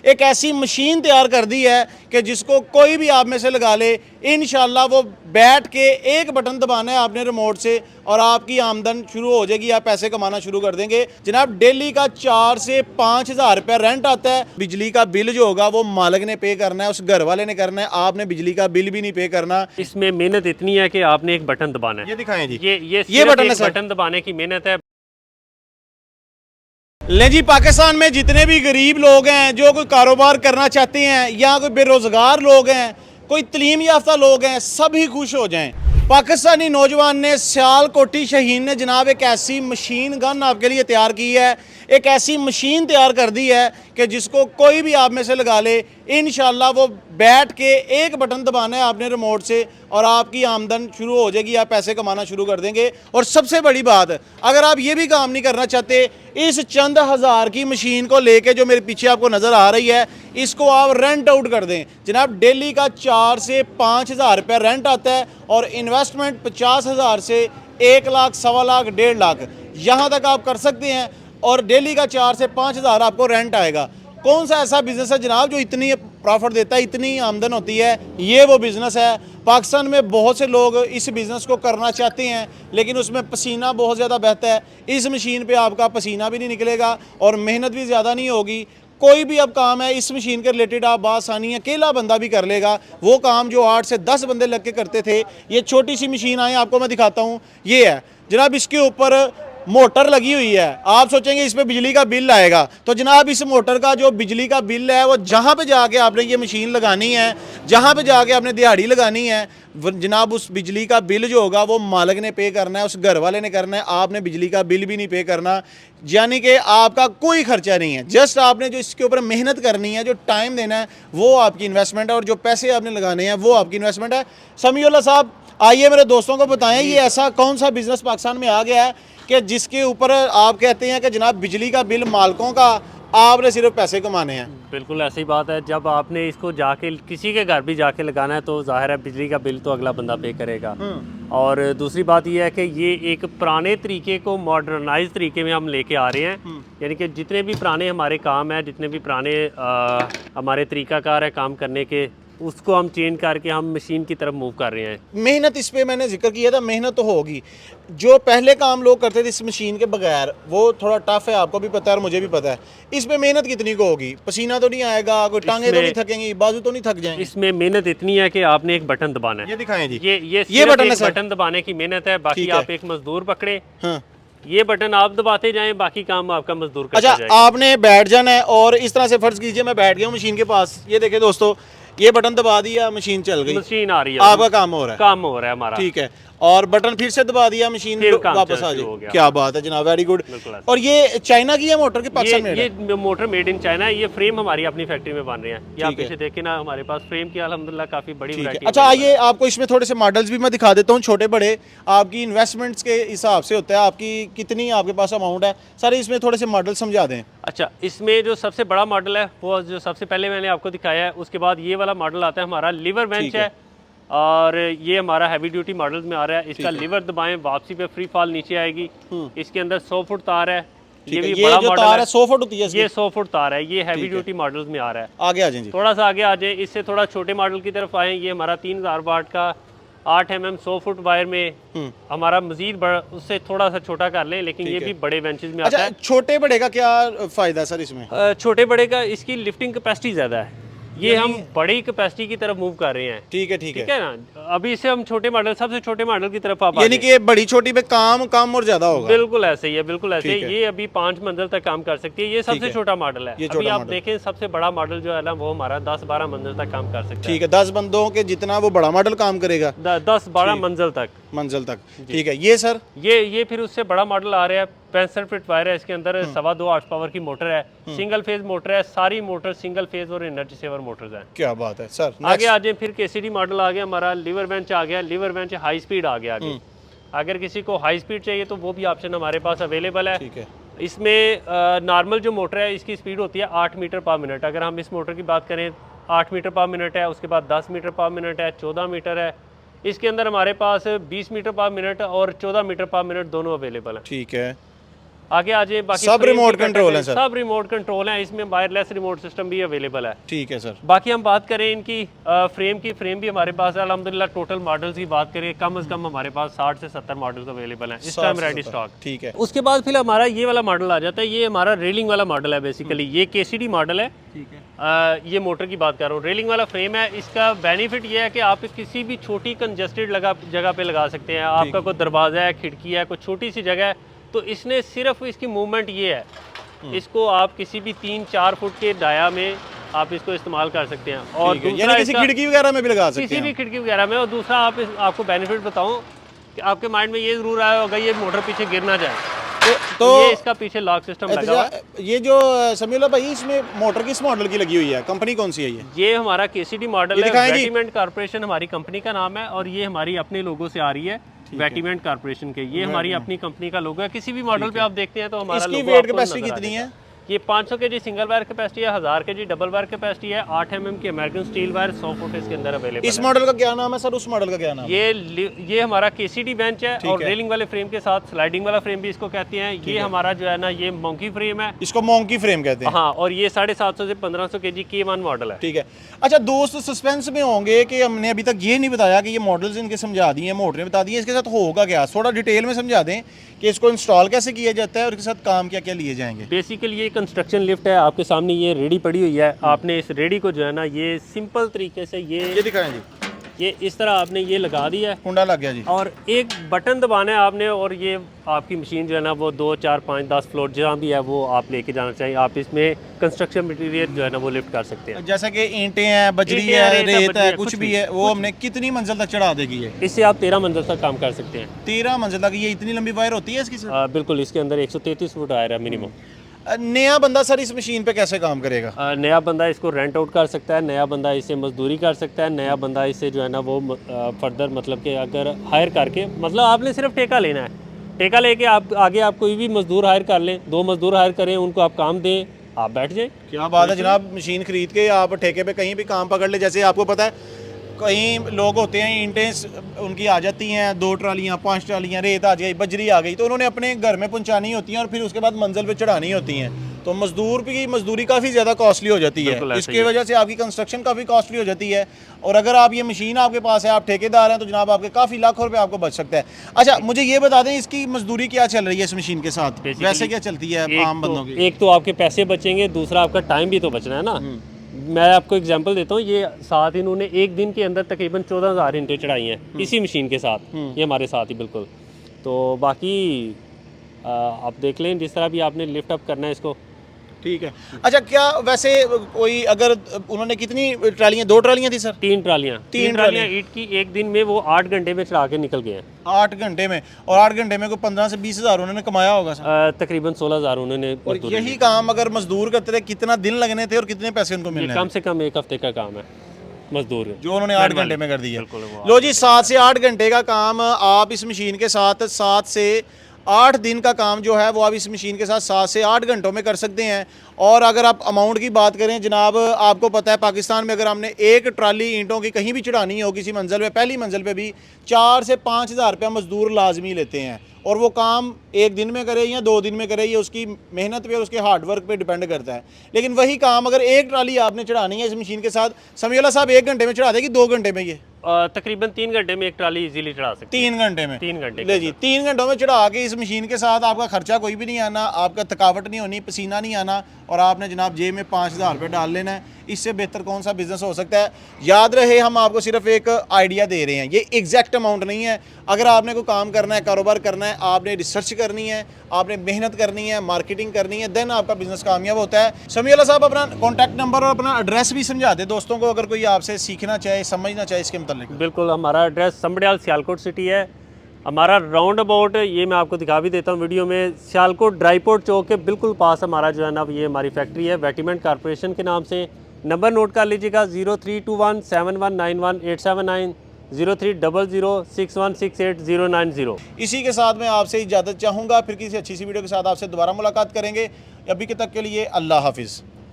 एक ऐसी मशीन तैयार कर दी है कि जिसको कोई भी आप में से लगा ले, इंशाल्लाह वो बैठ के एक बटन दबाना है आपने रिमोट से और आपकी आमदन शुरू हो जाएगी, आप पैसे कमाना शुरू कर देंगे। जनाब डेली का 4 से 5 हज़ार रुपया रेंट आता है। बिजली का बिल जो होगा वो मालिक ने पे करना है, उस घर वाले ने करना है, आपने बिजली का बिल भी नहीं पे करना। इसमें मेहनत इतनी है कि आपने एक बटन दबाना है। ये दिखाएं जी, ये बटन है, बटन दबाने की मेहनत है। ले जी, पाकिस्तान में जितने भी गरीब लोग हैं जो कोई कारोबार करना चाहते हैं या कोई बेरोज़गार लोग हैं, कोई तलीम याफ्ता लोग हैं, सभी खुश हो जाएं। पाकिस्तानी नौजवान ने सियालकोटी शहीन ने जनाब एक ऐसी मशीन गन आपके लिए तैयार की है, एक ऐसी मशीन तैयार कर दी है कि जिसको कोई भी आप में से लगा ले, इंशाल्लाह वो बैठ के एक बटन दबाना है आपने रिमोट से और आपकी आमदन शुरू हो जाएगी, आप पैसे कमाना शुरू कर देंगे। और सबसे बड़ी बात, अगर आप ये भी काम नहीं करना चाहते, इस चंद हज़ार की मशीन को लेके जो मेरे पीछे आपको नज़र आ रही है, इसको आप रेंट आउट कर दें। जनाब डेली का 4 से 5 हज़ार रुपया रेंट आता है और इन्वेस्टमेंट 50 हज़ार से 1 लाख, 1.25 लाख, 1.5 लाख यहाँ तक आप कर सकते हैं और डेली का 4 से 5 हज़ार आपको रेंट आएगा। कौन सा ऐसा बिजनेस है जनाब जो इतनी प्रॉफिट देता है, इतनी आमदन होती है? ये वो बिज़नेस है। पाकिस्तान में बहुत से लोग इस बिज़नेस को करना चाहते हैं लेकिन उसमें पसीना बहुत ज़्यादा बहता है। इस मशीन पे आपका पसीना भी नहीं निकलेगा और मेहनत भी ज़्यादा नहीं होगी। कोई भी अब काम है इस मशीन के रिलेटेड आप बासानी अकेला बंदा भी कर लेगा। वो काम जो 8 से 10 बंदे लग के करते थे, ये छोटी सी मशीन आए आपको मैं दिखाता हूँ। ये है जनाब, इसके ऊपर मोटर लगी हुई है। आप सोचेंगे इस पे बिजली का बिल आएगा, तो जनाब इस मोटर का जो बिजली का बिल है वो जहाँ पे जाके आपने ये मशीन लगानी है, जहाँ पे जाके आपने दिहाड़ी लगानी है, जनाब उस बिजली का बिल जो होगा वो मालिक ने पे करना है, उस घर वाले ने करना है। आपने बिजली का बिल भी नहीं पे करना, यानी कि आपका कोई खर्चा नहीं है। जस्ट आपने जो इसके ऊपर मेहनत करनी है, जो टाइम देना है, वो आपकी इन्वेस्टमेंट है और जो पैसे आपने लगाने हैं वो आपकी इन्वेस्टमेंट है। समीउल्लाह साहब, आइए मेरे दोस्तों को बताएं ये ऐसा कौन सा बिजनेस पाकिस्तान में आ गया है कि जिसके ऊपर आप कहते हैं कि जनाब बिजली का बिल मालिकों का, आपने सिर्फ पैसे कमाने हैं। बिल्कुल ऐसी बात है। जब आपने इसको जाके किसी के घर भी जाके लगाना है तो जाहिर है बिजली का बिल तो अगला बंदा पे करेगा। और दूसरी बात यह है कि ये एक पुराने तरीके को मॉडर्नाइज तरीके में हम लेके आ रहे हैं। यानी कि जितने भी पुराने हमारे काम है, जितने भी पुराने हमारे तरीकाकार है काम करने के, उसको हम चेंज करके हम मशीन की तरफ मूव कर रहे हैं। मेहनत इस पे मैंने जिक्र किया था, मेहनत तो होगी। जो पहले काम लोग करते थे इस मशीन के बगैर, वो थोड़ा टफ है, आपको भी पता है और मुझे भी पता है। इसमें मेहनत कितनी को होगी? पसीना तो नहीं आएगा, कोई टांगे तो नहीं थकेंगी, बाजू तो नहीं थक जाएंगे? इसमें मेहनत इतनी है कि आपने एक बटन दबाना है। ये दिखाएं जी, ये बटन है, बटन दबाने की मेहनत है। बाकी आप एक मजदूर पकड़े, हाँ, ये बटन आप दबाते जाएं, बाकी काम आपका मजदूर करता अच्छा जाएगा। आपने बैठ जाना है और इस तरह से फर्ज कीजिए मैं बैठ गया हूँ मशीन के पास। ये देखिए दोस्तों, ये बटन दबा दिया, मशीन चल गई, मशीन आ रही है, आपका काम हो रहा है, काम हो रहा है हमारा। ठीक है। और बटन फिर से दबा दिया, मशीन वापस आ जाए। क्या बात है जनाब, वेरी गुड। और ये चाइना की है मोटर के पाकिस्तान में? ये मोटर मेड इन चाइना है। ये फ्रेम हमारी अपनी फैक्ट्री में बन रहे हैं। ये आप पीछे देखें ना, हमारे पास फ्रेम की अल्हम्दुलिल्लाह काफी बड़ी वैरायटी। अच्छा आइए आपको इसमें थोड़े से मॉडल्स भी मैं दिखा देता हूँ, छोटे बड़े। आपकी इन्वेस्टमेंट्स के हिसाब से होता है, आपकी कितनी आपके पास अमाउंट है, सारे इसमें थोड़े से मॉडल समझा दें। अच्छा, इसमें जो सबसे बड़ा मॉडल है वो जो सबसे पहले मैंने आपको दिखाया है, उसके बाद ये वाला मॉडल आता है हमारा लीवर बेंच है। और ये हमारा हैवी ड्यूटी मॉडल में आ रहा है। इसका लीवर दबाएं, वापसी पे फ्री फॉल नीचे आएगी। इसके अंदर 100 फुट तार है। ये भी बड़ा मॉडल है, 100 फुट होती है। ये 100 फुट तार है। ये हैवी ड्यूटी मॉडल्स में आ रहा है। आगे आ जाएं, थोड़ा सा आगे आ जाए, इससे थोड़ा छोटे मॉडल की तरफ आए। ये हमारा 3000 वाट का 8 mm 100 फुट वायर में हमारा मजीद बड़ा, उससे थोड़ा सा छोटा कर लें, लेकिन ये भी बड़े बेंचेस में आता है। छोटे बड़े का क्या फायदा है सर इसमें? छोटे बड़े का इसकी लिफ्टिंग कैपेसिटी ज्यादा है। ये हम बड़ी कैपेसिटी की तरफ मूव कर रहे हैं। ठीक है ना। अभी इसे हम छोटे मॉडल, सबसे छोटे मॉडल की तरफ आप, यानी कि ये बड़ी छोटी पे काम कम और ज्यादा होगा। बिल्कुल ऐसे ही है, बिल्कुल ऐसे ही। ये अभी 5 मंजिल तक काम कर सकती है। ये सबसे छोटा मॉडल है। अभी आप देखें सबसे बड़ा मॉडल जो है ना, वो हमारा 10-12 मंजिल तक काम कर सकता है। ठीक है, 10 बंदों के जितना वो बड़ा मॉडल काम करेगा, 10-12 मंजिल तक। ठीक है। ये सर ये फिर उससे बड़ा मॉडल आ रहा है। 65 फीट वायर है इसके अंदर। 2.25 हॉर्स पावर की मोटर है। सिंगल फेज मोटर है। सारी मोटर सिंगल फेज और एनर्जी सेवर मोटर्स हैं। क्या बात है सर। आगे आ जाए, फिर केसीडी मॉडल आ गया हमारा। लीवर बेंच आ गया। लीवर बेंच हाई स्पीड आ गया आगे। अगर किसी को हाई स्पीड चाहिए तो वो भी ऑप्शन हमारे पास अवेलेबल है। ठीक है। इसमें नॉर्मल जो मोटर है इसकी स्पीड होती है 8 मीटर पर मिनट। अगर हम इस मोटर की बात करें, 8 मीटर पर मिनट है। उसके बाद 10 मीटर पर मिनट है, 14 मीटर है। इसके अंदर हमारे पास 20 मीटर पर मिनट और 14 मीटर पर मिनट दोनों अवेलेबल है। ठीक है। आगे आ जाए। बाकी सब frame रिमोट की कंट्रोल है category, सर? सब रिमोट कंट्रोल है, इसमें वायरलेस रिमोट सिस्टम भी अवेलेबल है। ठीक है सर। बाकी हम बात करें इनकी फ्रेम की, फ्रेम भी हमारे पास है अल्हम्दुलिल्लाह। टोटल मॉडल्स की बात करें, कम से कम हमारे पास 60 से 70 मॉडल्स अवेलेबल हैं इस टाइम रेडी स्टॉक। ठीक है। उसके बाद फिर हमारा ये वाला मॉडल आ जाता है, ये हमारा रेलिंग वाला मॉडल है बेसिकली। ये केसीडी मॉडल है। ठीक है। ये मोटर की बात कर रहा हूँ, रेलिंग वाला फ्रेम है। इसका बेनिफिट ये है कि आप किसी भी छोटी कंजस्टेड जगह पे लगा सकते हैं। आपका कोई दरवाज़ा है, खिड़की है, कोई छोटी सी जगह है, तो इसने सिर्फ इसकी मूवमेंट ये है, इसको आप किसी भी 3-4 फुट के दाया में आप इसको इस्तेमाल कर सकते हैं। और यानी किसी खिड़की वगैरह में भी लगा सकते हैं, किसी भी खिड़की वगैरह में। और दूसरा आपको बेनिफिट बताऊं कि आपके माइंड में ये जरूर आया होगा ये मोटर पीछे गिर ना जाए, तो ये इसका पीछे लॉक सिस्टम लगा हुआ है। ये जो समीउल्लाह भाई, इसमें मोटर किस मॉडल की लगी हुई है? कंपनी कौन सी है ये? हमारा केसीडी मॉडल है। वेटिमेंट कारपोरेशन हमारी कंपनी का नाम है, और ये हमारी अपने लोगो से आ रही है, वेटिमेंट कारपोरेशन के। ये हमारी अपनी कंपनी का लोगो है। किसी भी मॉडल पे आप देखते हैं तो हमारा इसकी लोगो वेट आपको कैपेसिटी नजर आ कितनी जाएगा। है? ये 500 kg सिंगल वायर कैपेसिटी है, 1000 kg डबल वायर कैपेसिटी है, 8 mm की अमेरिकन स्टील वायर 100 फुट इसके अंदर अवेलेबल इस मॉडल का क्या नाम है सर? उस मॉडल का क्या नाम है? ये हमारा केसीडी बेंच है, और रेलिंग वाले फ्रेम के साथ स्लाइडिंग वाला फ्रेम भी इसको कहते हैं। ये हमारा जो है ना, ये मोंकी फ्रेम है। इसको मोंकी फ्रेम कहते हैं। हाँ, और ये 750 से 1500 kg K1 मॉडल है। ठीक है। अच्छा दोस्त सस्पेंस में होंगे कि हमने अभी तक ये नहीं बताया कि ये मॉडल्स इनके समझा दिए, मोटरें बता दी हैं, इसके साथ होगा क्या? थोड़ा डिटेल में समझा दें कि इसको इंस्टॉल कैसे किया जाता है और इसके साथ काम क्या क्या लिए जाएंगे। बेसिकली ये कंस्ट्रक्शन लिफ्ट है, आपके सामने ये रेडी पड़ी हुई है। आपने इस रेडी को जो है ना, ये सिंपल तरीके से ये दिखाएं जी। ये इस तरह आपने ये लगा दिया है, कुंडा लग गया जी, और एक बटन दबाना है आपने, और ये आपकी मशीन जो है ना, वो 2, 4, 5, 10 फ्लोर जहाँ भी है वो आप लेके जाना चाहिए। आप इसमें कंस्ट्रक्शन मटेरियल जो है ना वो लिफ्ट कर सकते हैं। जैसे कि ईंटें हैं, बजरी है, रेत है, कुछ भी है, वो हमने कितनी मंजिल तक चढ़ा देगी है? इससे आप 13 मंजिल तक काम कर सकते हैं। 13 मंजिल तक? ये इतनी लंबी वायर होती है इसकी सर? बिल्कुल, इसके अंदर 133 फुट वायर है मिनिमम। नया बंदा सर इस मशीन पे कैसे काम करेगा? नया बंदा इसको रेंट आउट कर सकता है, नया बंदा इससे मजदूरी कर सकता है, नया बंदा इससे जो है ना वो फर्दर मतलब कि अगर हायर करके, मतलब आपने सिर्फ ठेका लेना है। ठेका लेके आप आगे आप कोई भी मजदूर हायर कर लें, 2 मजदूर हायर करें, उनको आप काम दें, आप बैठ जाएं। क्या बात है जनाब, मशीन खरीद के आप ठेके पे कहीं भी काम पकड़ ले। जैसे आपको पता है कई लोग होते हैं, ईंटें उनकी आ जाती हैं 2 ट्रालियाँ 5 ट्रालियाँ, रेत आ गई, बजरी आ गई, तो उन्होंने अपने घर में पहुंचानी होती हैं और फिर उसके बाद मंजिल पे चढ़ानी होती हैं। तो मजदूर की मजदूरी काफ़ी ज़्यादा कॉस्टली हो जाती है, इसकी वजह से आपकी कंस्ट्रक्शन काफ़ी कॉस्टली हो जाती है। और अगर आप ये मशीन आपके पास है, आप ठेकेदार हैं, तो जनाब आपके काफ़ी लाखों रुपए आपको बच सकता है। अच्छा मुझे ये बता दें, इसकी मजदूरी क्या चल रही है इस मशीन के साथ? वैसे क्या चलती है आम बंदों की? एक तो आपके पैसे बचेंगे, दूसरा आपका टाइम भी तो बचना है ना। मैं आपको एग्जांपल देता हूँ, ये साथ इन्होंने एक दिन के अंदर तकरीबन 14,000 ईंटें चढ़ाई हैं इसी मशीन के साथ, ये हमारे साथ ही बिल्कुल। तो बाकी आप देख लें, जिस तरह भी आपने लिफ्ट अप करना है इसको। ठीक है। अच्छा क्या वैसे कोई अगर उन्होंने कितनी ट्रालियाँ, 2 ट्रालियाँ थी सर? 3 ट्रालियाँ, 3 ट्रालियाँ ईंट की एक दिन में वो 8 घंटे में चढ़ा के निकल गए हैं। 8 घंटे में? और 8 घंटे में कोई 15 से 20 हज़ार उन्होंने कमाया होगा सर? तकरीबन 16,000 उन्होंने। और यही काम अगर मजदूर करते थे, कितना दिन लगने थे और कितने पैसे उनको मिलने? कम से कम 1 हफ्ते का काम है मजदूर, जो उन्होंने 8 घंटे में कर दिया। लो जी, 7 से 8 घंटे का काम आप इस मशीन के साथ 7 से 8 दिन का काम जो है वो आप इस मशीन के साथ 7 से 8 घंटों में कर सकते हैं। और अगर आप अमाउंट की बात करें जनाब, आपको पता है पाकिस्तान में अगर हमने एक ट्राली ईंटों की कहीं भी चढ़ानी हो किसी मंजिल पे, पहली मंजिल पे भी 4 से 5 हज़ार रुपया मजदूर लाजमी लेते हैं। और वो काम 1 दिन में करे या 2 दिन में करे, ये उसकी मेहनत पे और उसके हार्डवर्क पे डिपेंड करता है। लेकिन वही काम अगर एक ट्राली आपने चढ़ानी है इस मशीन के साथ, समीउल्लाह साहब 1 घंटे में चढ़ा देगी, 2 घंटे में? ये तकरीबन 3 घंटे में एक ट्राली इजीली चढ़ा सकते 3 घंटे में? 3 घंटे ले जी, 3 घंटों में चढ़ा के इस मशीन के साथ आपका खर्चा कोई भी नहीं आना, आपका थकावट नहीं होनी, पसीना नहीं आना, और आपने जनाब जेब में 5,000 रुपये डाल लेना है। इससे बेहतर कौन सा बिजनेस हो सकता है? याद रहे हम आपको सिर्फ एक आइडिया दे रहे हैं, ये एग्जैक्ट अमाउंट नहीं है। अगर आपने कोई काम करना है, कारोबार करना है, आपने रिसर्च करनी है, आपने मेहनत करनी है, मार्केटिंग करनी है, देन आपका बिजनेस कामयाब होता है। समीउल्लाह साहब अपना कॉन्टैक्ट नंबर और अपना एड्रेस भी समझा दें दोस्तों को, अगर कोई आपसे सीखना चाहे, समझना चाहे इसके मतलब। बिल्कुल, हमारा एड्रेस समबड़ियाल सियालकोट सिटी है। हमारा राउंड अबाउट ये मैं आपको दिखा भी देता हूँ वीडियो में, सियालकोट ड्राईपोर्ट चौक के बिल्कुल पास हमारा जो है ना ये हमारी फैक्ट्री है, वेटिमेंट कारपोरेशन के नाम से। नंबर नोट कर लीजिएगा 03217191,879, 03006168,090। इसी के साथ मैं आपसे इजाज़त चाहूँगा, फिर किसी अच्छी सी वीडियो के साथ आपसे दोबारा मुलाकात करेंगे। अभी के तक के लिए अल्लाह हाफिज़।